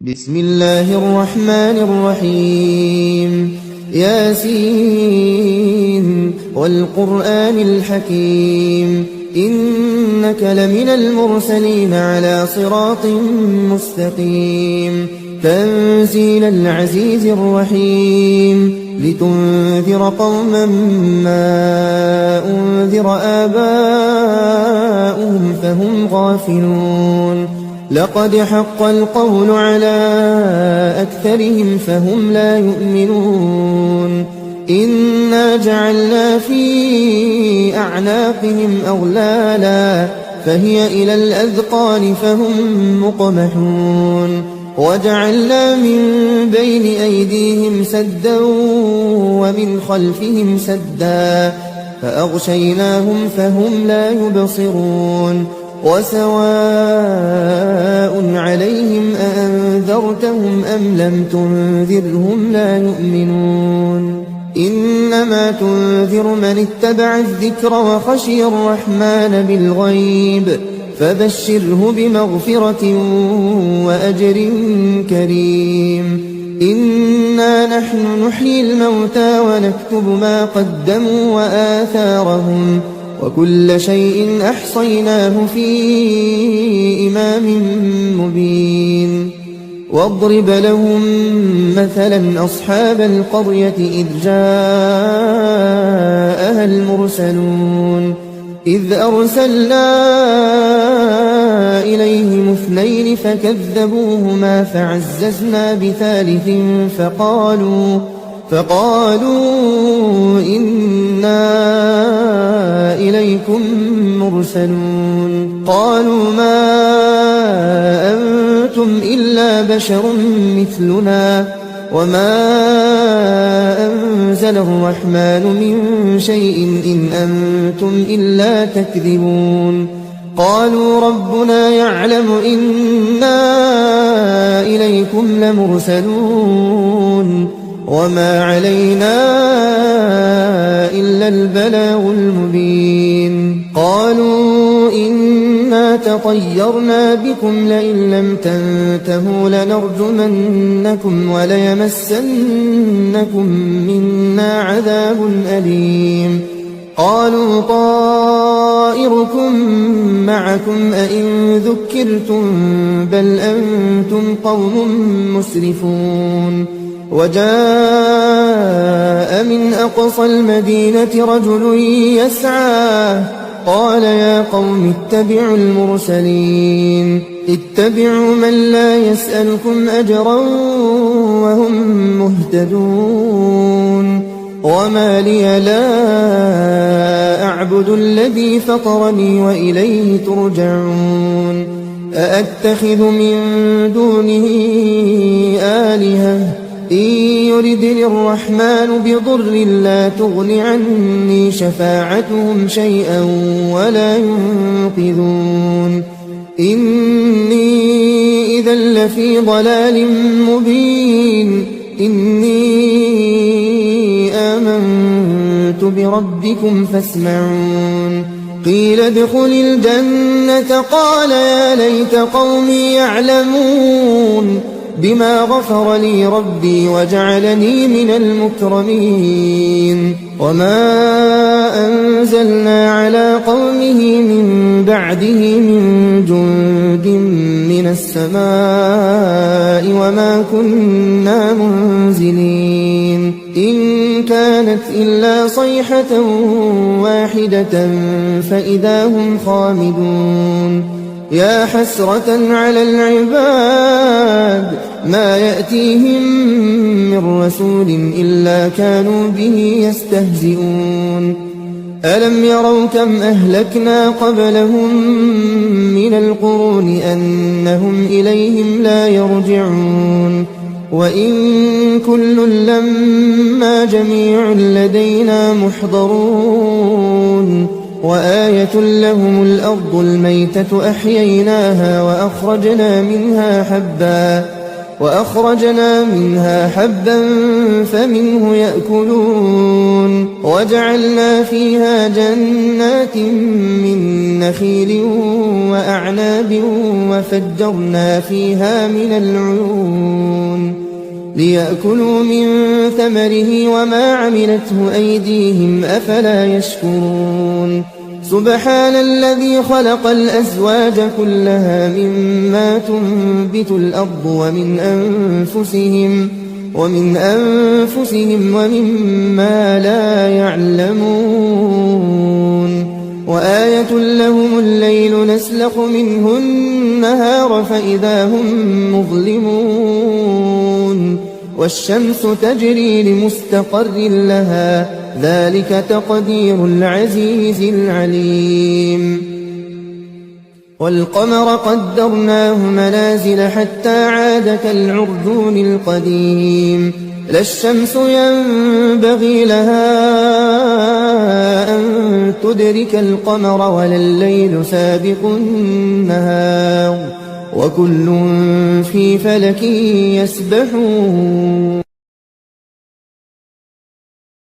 بسم الله الرحمن الرحيم ياسين والقرآن الحكيم إنك لمن المرسلين على صراط مستقيم تنزيل العزيز الرحيم لتنذر قوما ما أنذر آباؤهم فهم غافلون لقد حق القول على أكثرهم فهم لا يؤمنون إنا جعلنا في أعناقهم أغلالا فهي إلى الأذقان فهم مقمحون وجعلنا من بين أيديهم سدا ومن خلفهم سدا فأغشيناهم فهم لا يبصرون وسواء عليهم أأنذرتهم أم لم تنذرهم لا يؤمنون إنما تنذر من اتبع الذكر وخشي الرحمن بالغيب فبشره بمغفرة وأجر كريم إنا نحن نحيي الموتى ونكتب ما قدموا وآثارهم وكل شيء أحصيناه في إمام مبين واضرب لهم مثلا أصحاب القرية إذ جاءها المرسلون إذ أرسلنا إليهم اثنين فكذبوهما فعززنا بثالث فقالوا إنا إليكم مرسلون قالوا ما أنتم إلا بشر مثلنا وما أنزل الرحمن من شيء إن أنتم إلا تكذبون قالوا ربنا يعلم إنا إليكم لمرسلون وما علينا إلا البلاغ المبين قالوا إنا تطيرنا بكم لئن لم تنتهوا لنرجمنكم وليمسنكم منا عذاب أليم قالوا طائركم معكم أئن ذكرتم بل أنتم قوم مسرفون وجاء من أقصى المدينة رجل يسعى قال يا قوم اتبعوا المرسلين اتبعوا من لا يسألكم أجرا وهم مهتدون وما لي لا أعبد الذي فطرني وإليه ترجعون أأتخذ من دونه آلهة إن يردني الرحمن بضر لا تغن عني شفاعتهم شيئا ولا ينقذون إني إذا لفي ضلال مبين إني آمنت بربكم فاسمعون قيل ادخل الجنة قال يا ليت قومي يعلمون بما غفر لي ربي وجعلني من المكرمين وما أنزلنا على قومه من بعده من جند من السماء وما كنا منزلين إن كانت إلا صيحة واحدة فإذا هم خامدون يا حسرة على العباد ما يأتيهم من رسول إلا كانوا به يستهزئون ألم يروا كم أهلكنا قبلهم من القرون أنهم إليهم لا يرجعون وإن كل لما جميع لدينا محضرون وآية لهم الأرض الميتة أحييناها وأخرجنا منها حبا وأخرجنا منها حبا فمنه يأكلون وجعلنا فيها جنات من نخيل وأعناب وفجرنا فيها من العيون ليأكلوا من ثمره وما عملته أيديهم أفلا يشكرون سبحان الذي خلق الأزواج كلها مما تنبت الأرض ومن أنفسهم ومما لا يعلمون وآية لهم الليل نسلخ منه النهار فإذا هم مظلمون والشمس تجري لمستقر لها ذلك تقدير العزيز العليم والقمر قدرناه منازل حتى عاد كالعرجون القديم لا الشمس ينبغي لها أن تدرك القمر ولا الليل سابق النهار وكل في فلك يسبحون